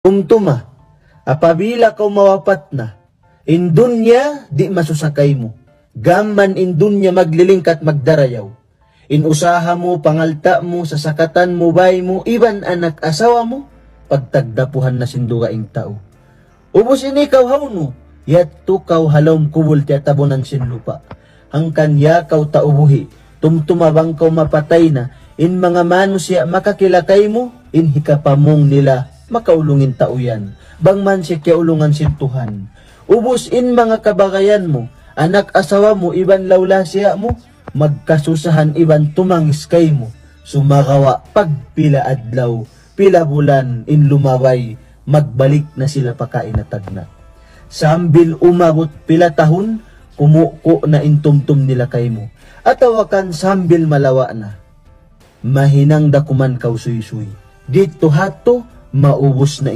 Tumtuma, apabila kau mawapat na, indunya di masusakay mo. Gaman indunya maglilingkat magdarayaw. Inusaha mo, pangalta mo, sasakatan mo, bay mo, iban anak asawa mo, pagtagdapuhan na sindugaing tao. Ubus ini kaw hawno, yat tukaw halawm kubul ti tabunan sinlupa. Hangkan ya kaw taubuhi, tumtumabang kaw mapatay na, in mga manusya makakilakay mo, in hikapamong nila, makaulungin tao yan. Bangman si kiaulungan sintuhan. Ubus in mga kabagayan mo, anak asawa mo, iban lawla siya mo, magkasusahan iban tumangis kay mo. Sumagawa pagpila adlaw, pila bulan in lumaway, magbalik na sila pakainatag na. Sambil umabot pila tahon, kumuko na intumtum nila kay mo. At awakan sambil malawa na. Mahinang dakuman kaw suy-suy. Dito hato, maubos na